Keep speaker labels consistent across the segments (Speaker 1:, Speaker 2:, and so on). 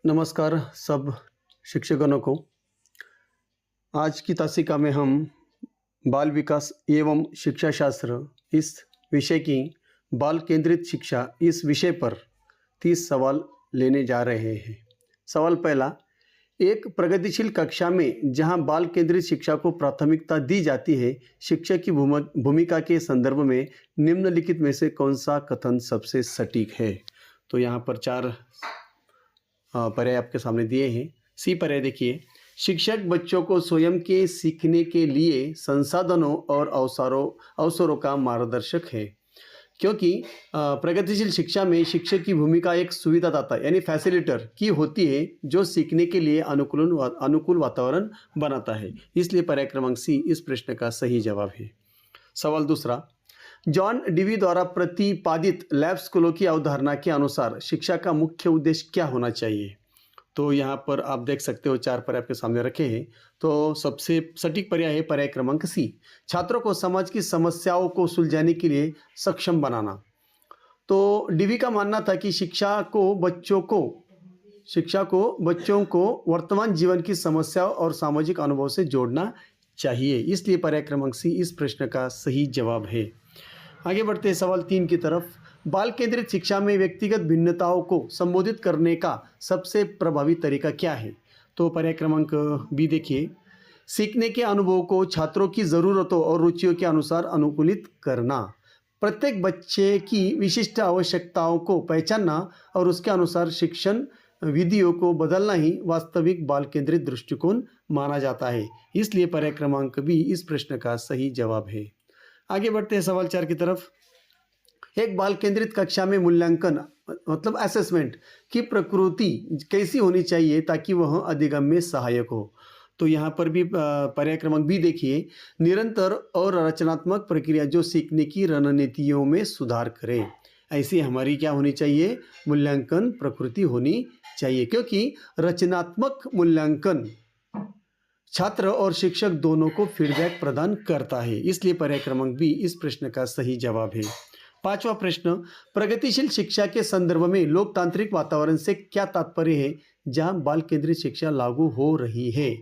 Speaker 1: नमस्कार सब शिक्षकगणों को। आज की तासिका में हम बाल विकास एवं शिक्षा शास्त्र इस विषय की बाल केंद्रित शिक्षा इस विषय पर 30 सवाल लेने जा रहे हैं। सवाल पहला, एक प्रगतिशील कक्षा में जहां बाल केंद्रित शिक्षा को प्राथमिकता दी जाती है, शिक्षक की भूमिका के संदर्भ में निम्नलिखित में से कौन सा कथन सबसे सटीक है? तो यहाँ पर 4 पर्याय आपके सामने दिए हैं। सी पर्याय देखिए, शिक्षक बच्चों को स्वयं के सीखने के लिए संसाधनों और अवसरों का मार्गदर्शक है, क्योंकि प्रगतिशील शिक्षा में शिक्षक की भूमिका एक सुविधादाता यानी फैसिलिटेटर की होती है, जो सीखने के लिए अनुकूल वातावरण बनाता है। इसलिए पर्याय क्रमांक सी इस प्रश्न का सही जवाब है। सवाल दूसरा, जॉन डीवी द्वारा प्रतिपादित लैब स्कूलों की अवधारणा के अनुसार शिक्षा का मुख्य उद्देश्य क्या होना चाहिए? तो यहाँ पर आप देख सकते हो 4 पर्याय आपके सामने रखे हैं। तो सबसे सटीक पर्याय है पर्याय क्रमांक सी, छात्रों को समाज की समस्याओं को सुलझाने के लिए सक्षम बनाना। तो डीवी का मानना था कि शिक्षा को बच्चों को वर्तमान जीवन की समस्याओं और सामाजिक अनुभव से जोड़ना चाहिए। इसलिए पर्याय क्रमांक सी इस प्रश्न का सही जवाब है। आगे बढ़ते हैं सवाल 3 की तरफ। बाल केंद्रित शिक्षा में व्यक्तिगत भिन्नताओं को संबोधित करने का सबसे प्रभावी तरीका क्या है? तो पर्याय क्रमांक बी देखिए, सीखने के अनुभव को छात्रों की ज़रूरतों और रुचियों के अनुसार अनुकूलित करना, प्रत्येक बच्चे की विशिष्ट आवश्यकताओं को पहचानना और उसके अनुसार शिक्षण विधियों को बदलना ही वास्तविक बाल केंद्रित दृष्टिकोण माना जाता है। इसलिए पर्याय क्रमांक बी इस प्रश्न का सही जवाब है। आगे बढ़ते हैं सवाल 4 की तरफ। एक बाल केंद्रित कक्षा में मूल्यांकन मतलब असेसमेंट की प्रकृति कैसी होनी चाहिए ताकि वह अधिगम में सहायक हो? तो यहाँ पर भी पर्याय क्रमांक बी देखिए, निरंतर और रचनात्मक प्रक्रिया जो सीखने की रणनीतियों में सुधार करे। ऐसी हमारी क्या होनी चाहिए? मूल्यांकन प्रकृति होनी चाहिए, क्योंकि रचनात्मक मूल्यांकन छात्र और शिक्षक दोनों को फीडबैक प्रदान करता है। इसलिए पर्याय क्रमांक बी इस प्रश्न का सही जवाब है। 5वां प्रश्न, प्रगतिशील शिक्षा के संदर्भ में लोकतांत्रिक वातावरण से क्या तात्पर्य है जहां बाल केंद्रित शिक्षा लागू हो रही है?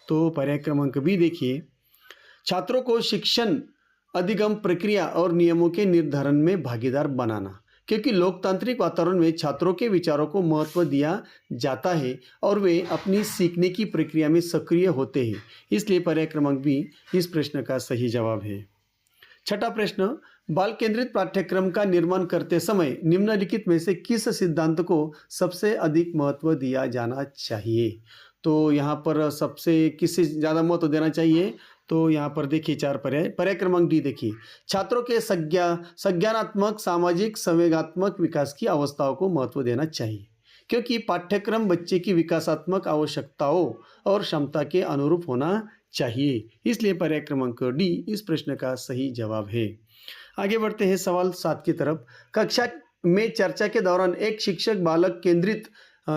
Speaker 1: तो पर्याय क्रमांक बी देखिए, छात्रों को शिक्षण अधिगम प्रक्रिया और नियमों के निर्धारण में भागीदार बनाना, क्योंकि लोकतांत्रिक वातावरण में छात्रों के विचारों को महत्व दिया जाता है और वे अपनी सीखने की प्रक्रिया में सक्रिय होते हैं। इसलिए पर्याय क्रमांक बी इस प्रश्न का सही जवाब है। 6वां प्रश्न, बाल केंद्रित पाठ्यक्रम का निर्माण करते समय निम्नलिखित में से किस सिद्धांत को सबसे अधिक महत्व दिया जाना चाहिए? तो यहाँ पर सबसे किसे ज़्यादा महत्व देना चाहिए? तो यहाँ पर देखिए 4 पर्याय क्रमांक डी देखिए, छात्रों के संज्ञानात्मक सामाजिक संवेगात्मक विकास की अवस्थाओं को महत्व देना चाहिए, क्योंकि पाठ्यक्रम बच्चे की विकासात्मक आवश्यकताओं और क्षमता के अनुरूप होना चाहिए। इसलिए पर्याय क्रमांक डी इस प्रश्न का सही जवाब है। आगे बढ़ते हैं सवाल 7 की तरफ। कक्षा में चर्चा के दौरान एक शिक्षक बालक केंद्रित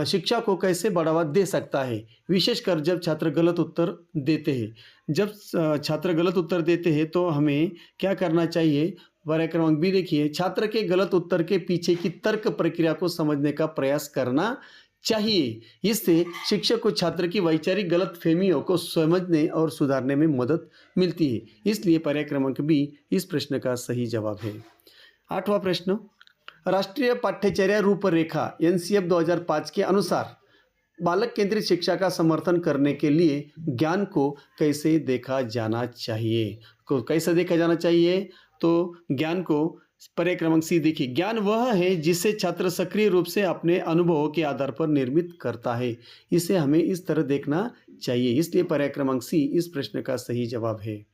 Speaker 1: शिक्षा को कैसे बढ़ावा दे सकता है, विशेषकर जब छात्र गलत उत्तर देते हैं? जब छात्र गलत उत्तर देते हैं तो हमें क्या करना चाहिए? पर्याय क्रमांक बी देखिए, छात्र के गलत उत्तर के पीछे की तर्क प्रक्रिया को समझने का प्रयास करना चाहिए। इससे शिक्षक को छात्र की वैचारिक गलतफहमियों को समझने और सुधारने में मदद मिलती है। इसलिए पर्याय क्रमांक बी इस प्रश्न का सही जवाब है। 8वां प्रश्न, राष्ट्रीय पाठ्यचर्या रूपरेखा एनसीएफ 2005 के अनुसार बालक केंद्रित शिक्षा का समर्थन करने के लिए ज्ञान को कैसे देखा जाना चाहिए? तो ज्ञान को पर्याय क्रमांक सी देखिए, ज्ञान वह है जिसे छात्र सक्रिय रूप से अपने अनुभवों के आधार पर निर्मित करता है। इसे हमें इस तरह देखना चाहिए। इसलिए पर्याय क्रमांक सी इस प्रश्न का सही जवाब है।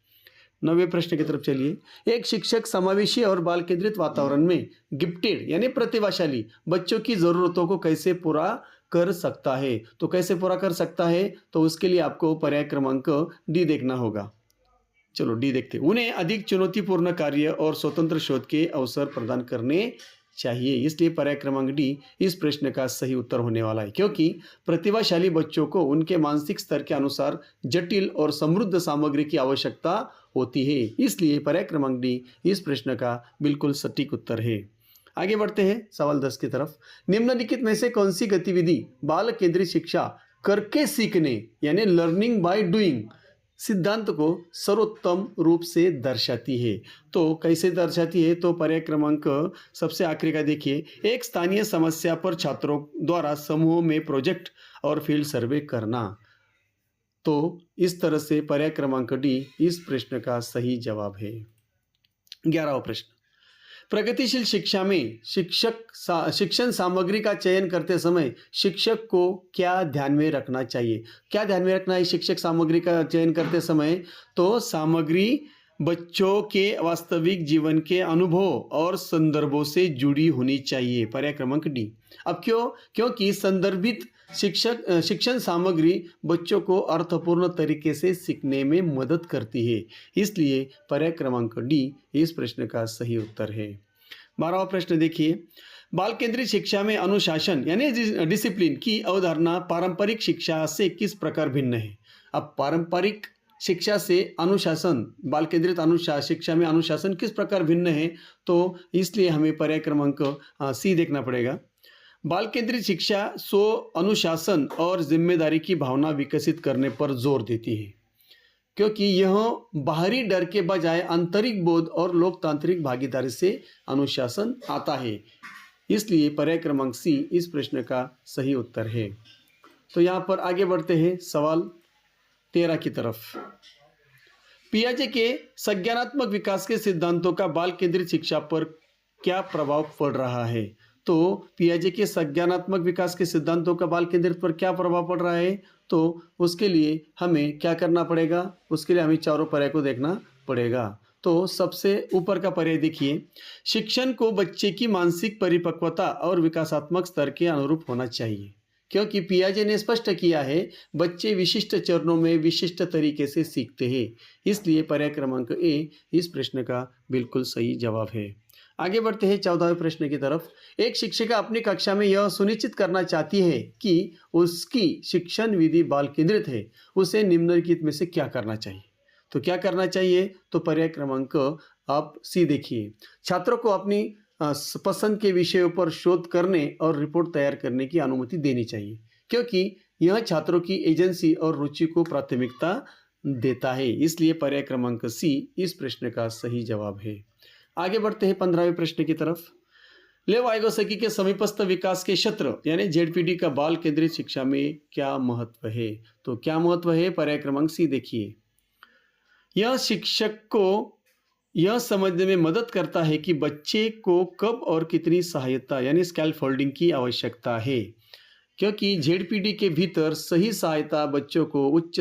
Speaker 1: 9वें प्रश्न की तरफ चलिए। एक शिक्षक समावेशी और बाल केंद्रित वातावरण में गिफ्टेड यानी प्रतिभाशाली बच्चों की ज़रूरतों को कैसे पूरा कर सकता है? तो कैसे पूरा कर सकता है? तो उसके लिए आपको पर्याय क्रमांक डी देखना होगा। चलो डी देखते हैं। उन्हें अधिक चुनौतीपूर्ण कार्य और स्वतंत्र शोध के अवसर प्रदान करने चाहिए। इसलिए पर्याय क्रमांक डी इस प्रश्न का सही उत्तर होने वाला है, क्योंकि प्रतिभाशाली बच्चों को उनके मानसिक स्तर के अनुसार जटिल और समृद्ध सामग्री की आवश्यकता होती है। इसलिए पर्याय क्रमांक डी इस प्रश्न का बिल्कुल सटीक उत्तर है। आगे बढ़ते हैं सवाल 10 की तरफ। निम्नलिखित में से कौन सी गतिविधि बाल केंद्रित शिक्षा करके सीखने यानी लर्निंग बाय डूइंग सिद्धांत को सर्वोत्तम रूप से दर्शाती है? तो कैसे दर्शाती है? तो पर्याय क्रमांक सबसे आखिरी का देखिए, एक स्थानीय समस्या पर छात्रों द्वारा समूह में प्रोजेक्ट और फील्ड सर्वे करना। तो इस तरह से पर्याय क्रमांक डी इस प्रश्न का सही जवाब है। 11वां प्रश्न, प्रगतिशील शिक्षा में शिक्षण सामग्री का चयन करते समय शिक्षक को क्या ध्यान में रखना चाहिए? क्या ध्यान में रखना है शिक्षक सामग्री का चयन करते समय? तो सामग्री बच्चों के वास्तविक जीवन के अनुभव और संदर्भों से जुड़ी होनी चाहिए। पर्याय क्रमांक डी। अब क्योंकि संदर्भित शिक्षण सामग्री बच्चों को अर्थपूर्ण तरीके से सीखने में मदद करती है, इसलिए पर्याय क्रमांक डी इस प्रश्न का सही उत्तर है। 12वां प्रश्न देखिए, बाल केंद्रित शिक्षा में अनुशासन यानी डिसिप्लिन की अवधारणा पारंपरिक शिक्षा से किस प्रकार भिन्न है? अब पारंपरिक शिक्षा से अनुशासन, बाल केंद्रित शिक्षा में अनुशासन किस प्रकार भिन्न है? तो इसलिए हमें पर्याय क्रमांक सी देखना पड़ेगा। बाल केंद्रित शिक्षा अनुशासन और जिम्मेदारी की भावना विकसित करने पर जोर देती है, क्योंकि यह बाहरी डर के बजाय आंतरिक बोध और लोकतांत्रिक भागीदारी से अनुशासन आता है, इसलिए पर्याय क्रमांक सी इस प्रश्न का सही उत्तर है। तो यहाँ पर आगे बढ़ते हैं सवाल 13 की तरफ। पियाजे के संज्ञानात्मक विकास के सिद्धांतों का बाल केंद्रित शिक्षा पर क्या प्रभाव पड़ रहा है? तो पियाजे के संज्ञानात्मक विकास के सिद्धांतों का बाल केंद्रित पर क्या प्रभाव पड़ रहा है? तो उसके लिए हमें क्या करना पड़ेगा? उसके लिए हमें चारों पर्याय को देखना पड़ेगा। तो सबसे ऊपर का पर्याय देखिए, शिक्षण को बच्चे की मानसिक परिपक्वता और विकासात्मक स्तर के अनुरूप होना चाहिए, क्योंकि पियाजे ने स्पष्ट किया है बच्चे विशिष्ट चरणों में विशिष्ट तरीके से सीखते हैं, इसलिए पर्याय क्रमांक ए इस प्रश्न का बिल्कुल सही जवाब है। आगे बढ़ते हैं 14वें प्रश्न की तरफ। एक शिक्षिका अपनी कक्षा में यह सुनिश्चित करना चाहती है कि उसकी शिक्षण विधि बाल केंद्रित है, उसे निम्नलिखित में से क्या करना चाहिए? तो क्या करना चाहिए? तो पर्याय क्रमांक आप सी देखिए, छात्रों को अपनी पसंद के विषयों पर शोध करने और रिपोर्ट तैयार करने की अनुमति देनी चाहिए, क्योंकि यह छात्रों की एजेंसी और रुचि को प्राथमिकता देता है, इसलिए पर्याय क्रमांक सी इस प्रश्न का सही जवाब है। आगे बढ़ते हैं 15वें प्रश्न की तरफ। लेव वाइगोस्की के समीपस्थ विकास के क्षेत्र यानी जेडपीडी का बाल केंद्रित शिक्षा में क्या महत्व है? तो क्या महत्व है? पर्याय क्रमांक सी देखिए, यह शिक्षक को यह समझने में मदद करता है कि बच्चे को कब और कितनी सहायता यानी स्कैफोल्डिंग की आवश्यकता है, क्योंकि जेडपीडी के भीतर सही सहायता बच्चों को उच्च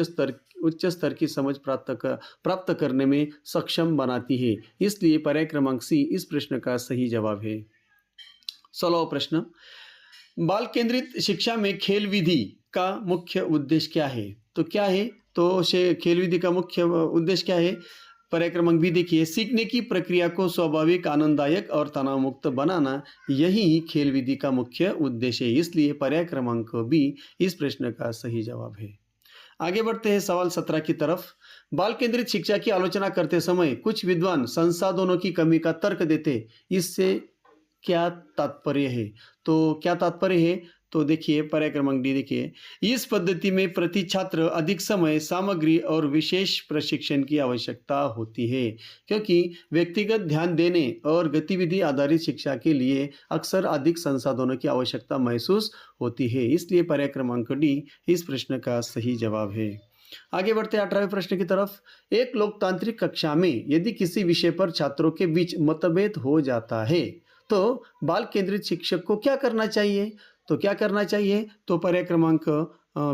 Speaker 1: स्तर की समझ प्राप्त करने में सक्षम बनाती है, इसलिए पर्याय क्रमांक सी इस प्रश्न का सही जवाब है। 16वां प्रश्न, बाल केंद्रित शिक्षा में खेल विधि का मुख्य उद्देश्य क्या है? तो क्या है? तो खेल विधि का मुख्य उद्देश्य क्या है? पर्याय क्रमांक बी देखिए, सीखने की प्रक्रिया को स्वाभाविक, आनंददायक और तनाव मुक्त बनाना, यही खेल विधि का मुख्य उद्देश्य है, इसलिए पर्याय क्रमांक बी इस प्रश्न का सही जवाब है। आगे बढ़ते हैं सवाल 17 की तरफ। बाल केंद्रित शिक्षा की आलोचना करते समय कुछ विद्वान संसाधनों की कमी का तर्क देते, इससे क्या तात्पर्य है? तो क्या तात्पर्य है? तो देखिए पर्याय क्रमांक डी देखिए, इस पद्धति में प्रति छात्र अधिक समय, सामग्री और विशेष प्रशिक्षण की आवश्यकता होती है, क्योंकि व्यक्तिगत ध्यान देने और गतिविधि आधारित शिक्षा के लिए अक्सर अधिक संसाधनों की आवश्यकता महसूस होती है, इसलिए पर्याय क्रमांक डी इस प्रश्न का सही जवाब है। आगे बढ़ते 18वें प्रश्न की तरफ। एक लोकतांत्रिक कक्षा में यदि किसी विषय पर छात्रों के बीच मतभेद हो जाता है, तो बाल केंद्रित शिक्षक को क्या करना चाहिए? तो क्या करना चाहिए? तो पर्याय क्रमांक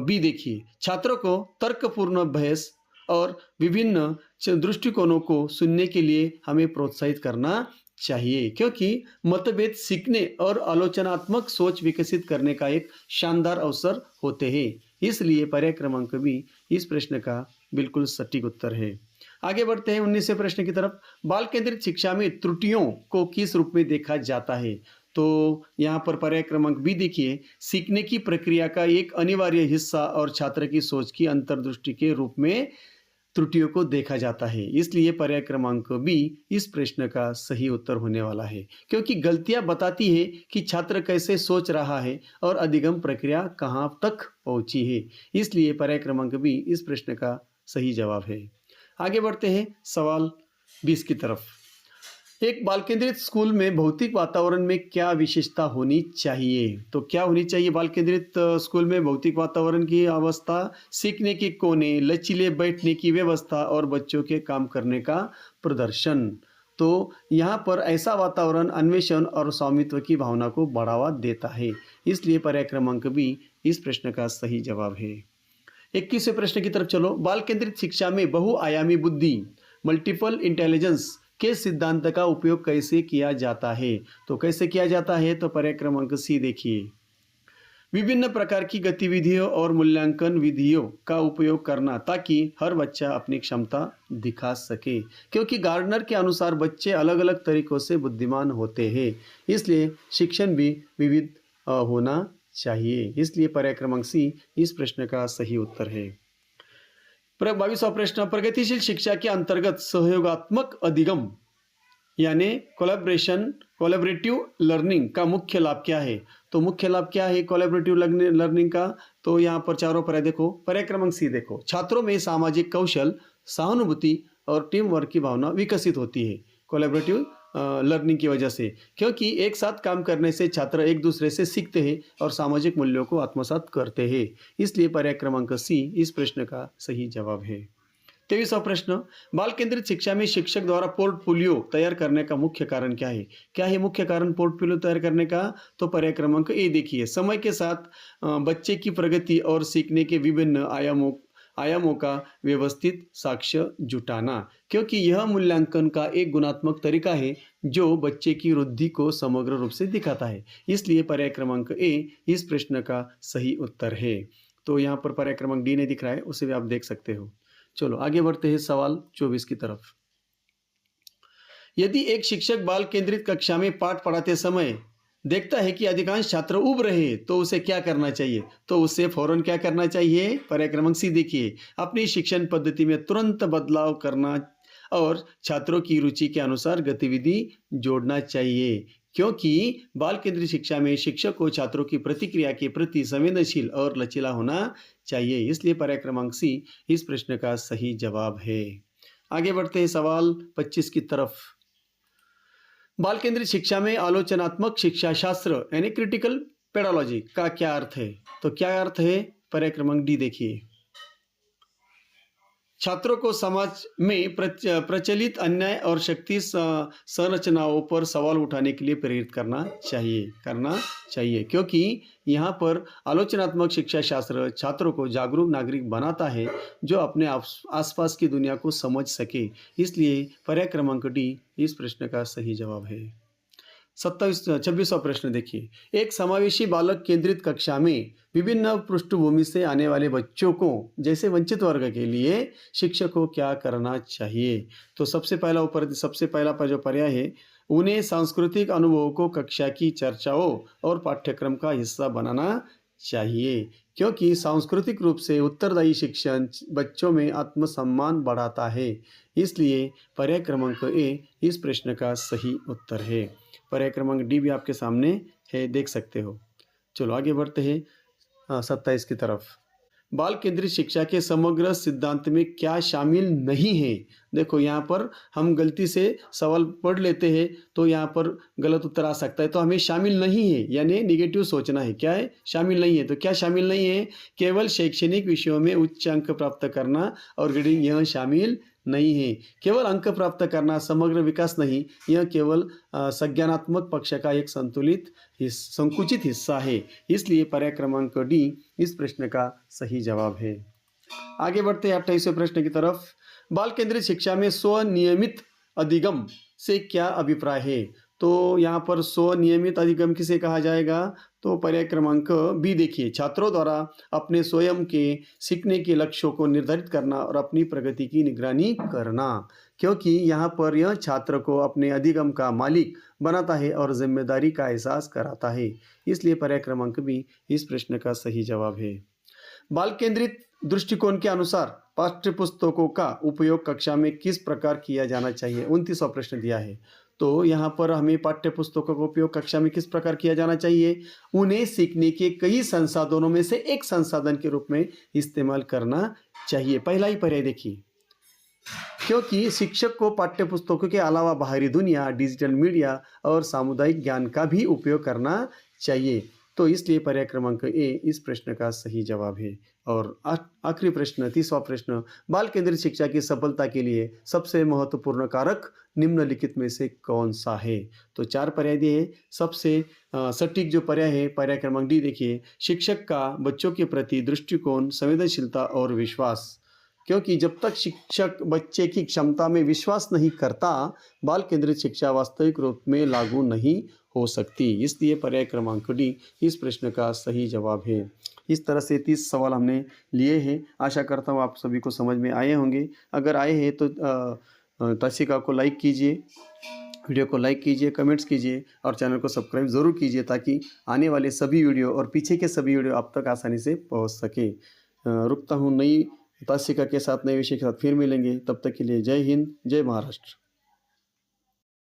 Speaker 1: बी देखिए, छात्रों को तर्कपूर्ण बहस और विभिन्न दृष्टिकोणों को सुनने के लिए हमें प्रोत्साहित करना चाहिए, क्योंकि मतभेद सीखने और आलोचनात्मक सोच विकसित करने का एक शानदार अवसर होते हैं, इसलिए पर्याय क्रमांक बी इस प्रश्न का बिल्कुल सटीक उत्तर है। आगे बढ़ते हैं 19वें प्रश्न की तरफ। बाल केंद्रित शिक्षा में त्रुटियों को किस रूप में देखा जाता है? तो यहाँ पर पर्याय क्रमांक बी देखिए, सीखने की प्रक्रिया का एक अनिवार्य हिस्सा और छात्र की सोच की अंतर्दृष्टि के रूप में त्रुटियों को देखा जाता है। इसलिए पर्याय क्रमांक बी इस प्रश्न का सही उत्तर होने वाला है, क्योंकि गलतियां बताती है कि छात्र कैसे सोच रहा है और अधिगम प्रक्रिया कहाँ तक पहुंची है। इसलिए पर्याय क्रमांक बी इस प्रश्न का सही जवाब है। आगे बढ़ते हैं सवाल 20 की तरफ। एक बाल केंद्रित स्कूल में भौतिक वातावरण में क्या विशेषता होनी चाहिए? तो क्या होनी चाहिए बाल केंद्रित स्कूल में? भौतिक वातावरण की अवस्था, सीखने के कोने, लचीले बैठने की व्यवस्था और बच्चों के काम करने का प्रदर्शन। तो यहाँ पर ऐसा वातावरण अन्वेषण और स्वामित्व की भावना को बढ़ावा देता है। इसलिए पर्याय क्रमांक बी इस प्रश्न का सही जवाब है। 21वें प्रश्न की तरफ चलो। बाल केंद्रित शिक्षा में बहुआयामी बुद्धि, मल्टीपल इंटेलिजेंस के सिद्धांत का उपयोग कैसे किया जाता है? तो कैसे किया जाता है? तो पर्याय क्रमांक सी देखिए। विभिन्न प्रकार की गतिविधियों और मूल्यांकन विधियों का उपयोग करना ताकि हर बच्चा अपनी क्षमता दिखा सके, क्योंकि गार्डनर के अनुसार बच्चे अलग अलग तरीकों से बुद्धिमान होते हैं। इसलिए शिक्षण भी विविध होना चाहिए। इसलिए पर्याय क्रमांक सी इस प्रश्न का सही उत्तर है। 22वां प्रश्न, प्रगतिशील शिक्षा के अंतर्गत सहयोगात्मक अधिगम यानी कोलैबोरेटिव लर्निंग का मुख्य लाभ क्या है? तो मुख्य लाभ क्या है कोलैबोरेटिव लर्निंग का? तो यहाँ पर चारों पर्याय देखो। पर्याय क्रमांक सी देखो। छात्रों में सामाजिक कौशल, सहानुभूति और टीम वर्क की भावना विकसित होती है कोलैबोरेटिव लर्निंग की वजह से, क्योंकि एक साथ काम करने से छात्र एक दूसरे से सीखते हैं और सामाजिक मूल्यों को आत्मसात करते हैं। इसलिए पर्याय क्रमांक सी इस प्रश्न का सही जवाब है। 23वां प्रश्न, बाल केंद्रित शिक्षा में शिक्षक द्वारा पोर्टफोलियो तैयार करने का मुख्य कारण क्या है? क्या है मुख्य कारण पोर्टफोलियो तैयार करने का? तो पर्याय क्रमांक ए देखिए। समय के साथ बच्चे की प्रगति और सीखने के विभिन्न आयामों का व्यवस्थित साक्ष्य जुटाना, क्योंकि यह मूल्यांकन का एक गुणात्मक तरीका है जो बच्चे की वृद्धि को समग्र रूप से दिखाता है। इसलिए पर्याय क्रमांक ए इस प्रश्न का सही उत्तर है। तो यहाँ पर पर्याय क्रमांक डी नहीं दिख रहा है, उसे भी आप देख सकते हो। चलो आगे बढ़ते हैं सवाल 24 की तरफ। यदि एक शिक्षक बाल केंद्रित कक्षा में पाठ पढ़ाते समय देखता है कि अधिकांश छात्र उब रहे तो उसे क्या करना चाहिए? तो उसे फौरन क्या करना चाहिए? पर्याय क्रमांक सी देखिए। अपनी शिक्षण पद्धति में तुरंत बदलाव करना और छात्रों की रुचि के अनुसार गतिविधि जोड़ना चाहिए, क्योंकि बाल केंद्रित शिक्षा में शिक्षक को छात्रों की प्रतिक्रिया के प्रति संवेदनशील और लचीला होना चाहिए। इसलिए पर्याय क्रमांक सी इस प्रश्न का सही जवाब है। आगे बढ़ते हैं सवाल 25 की तरफ। बाल केंद्रित शिक्षा में आलोचनात्मक शिक्षा शास्त्र यानी क्रिटिकल पेडालॉजी का क्या अर्थ है? तो क्या अर्थ है? पर्याय क्रमांक डी देखिए। छात्रों को समाज में प्रचलित अन्याय और शक्ति संरचनाओं पर सवाल उठाने के लिए प्रेरित करना चाहिए, क्योंकि यहाँ पर आलोचनात्मक शिक्षा शास्त्र छात्रों को जागरूक नागरिक बनाता है जो अपने आसपास की दुनिया को समझ सके। इसलिए पर्याय क्रमांक डी इस प्रश्न का सही जवाब है। 26वां प्रश्न देखिए। एक समावेशी बालक केंद्रित कक्षा में विभिन्न पृष्ठभूमि से आने वाले बच्चों को जैसे वंचित वर्ग के लिए शिक्षक को क्या करना चाहिए? तो सबसे पहला जो पर्याय है, उन्हें सांस्कृतिक अनुभवों को कक्षा की चर्चाओं और पाठ्यक्रम का हिस्सा बनाना चाहिए, क्योंकि सांस्कृतिक रूप से उत्तरदायी शिक्षण बच्चों में आत्मसम्मान बढ़ाता है। इसलिए पर्याय क्रमांक ए इस प्रश्न का सही उत्तर है। पर्याय क्रमांक डी भी आपके सामने है, देख सकते हो। चलो आगे बढ़ते हैं 27 की तरफ। बाल केंद्रित शिक्षा के समग्र सिद्धांत में क्या शामिल नहीं है? देखो यहाँ पर हम गलती से सवाल पढ़ लेते हैं तो यहाँ पर गलत उत्तर आ सकता है। तो हमें शामिल नहीं है यानी निगेटिव सोचना है। क्या है? शामिल नहीं है। तो क्या शामिल नहीं है? केवल शैक्षणिक विषयों में उच्च अंक प्राप्त करना और ग्रेडिंग यह शामिल नहीं है। केवल अंक प्राप्त करना समग्र विकास नहीं, यह केवल संज्ञानात्मक पक्ष का एक संकुचित हिस्सा है। इसलिए पर्याय क्रमांक डी इस प्रश्न का सही जवाब है। आगे बढ़ते हैं 28वें प्रश्न की तरफ। बाल केंद्रित शिक्षा में स्वनियमित अधिगम से क्या अभिप्राय है? तो यहाँ पर स्वनियमित अधिगम किसे कहा जाएगा? तो पर्याय क्रमांक बी देखिए। छात्रों द्वारा अपने स्वयं के सीखने के लक्ष्यों को निर्धारित करना और अपनी प्रगति की निगरानी करना, क्योंकि यहाँ पर यह छात्र को अपने अधिगम का मालिक बनाता है और जिम्मेदारी का एहसास कराता है। इसलिए पर्याय क्रमांक बी इस प्रश्न का सही जवाब है। बाल केंद्रित दृष्टिकोण के अनुसार पाठ्य पुस्तकों का उपयोग कक्षा में किस प्रकार किया जाना चाहिए? 29वां प्रश्न दिया है। तो यहाँ पर हमें पाठ्य पुस्तकों का उपयोग कक्षा में किस प्रकार किया जाना चाहिए? उन्हें सीखने के कई संसाधनों में से एक संसाधन के रूप में इस्तेमाल करना चाहिए। पहला ही पर्याय देखिए, क्योंकि शिक्षक को पाठ्य पुस्तकों के अलावा बाहरी दुनिया, डिजिटल मीडिया और सामुदायिक ज्ञान का भी उपयोग करना चाहिए। तो इसलिए पर्याय क्रमांक ए इस प्रश्न का सही जवाब है। और आखिरी प्रश्न, 30वां प्रश्न, बाल केंद्रित शिक्षा की सफलता के लिए सबसे महत्वपूर्ण कारक निम्नलिखित में से कौन सा है? तो 4 पर्याय दिए हैं। सबसे सटीक जो पर्याय है, पर्याय क्रमांक डी देखिए, शिक्षक का बच्चों के प्रति दृष्टिकोण, संवेदनशीलता और विश्वास। क्योंकि जब तक शिक्षक बच्चे की क्षमता में विश्वास नहीं करता, बाल केंद्रित शिक्षा वास्तविक रूप में लागू नहीं हो सकती। इसलिए पर्याय क्रमांक डी इस प्रश्न का सही जवाब है। इस तरह से 30 सवाल हमने लिए हैं। आशा करता हूँ आप सभी को समझ में आए होंगे। अगर आए हैं तो तासिका को लाइक कीजिए, वीडियो को लाइक कीजिए, कमेंट्स कीजिए और चैनल को सब्सक्राइब ज़रूर कीजिए, ताकि आने वाले सभी वीडियो और पीछे के सभी वीडियो आप तक आसानी से पहुँच सके। रुकता हूँ, नई तासिका के साथ, नए विषय के साथ फिर मिलेंगे। तब तक के लिए जय हिंद, जय महाराष्ट्र।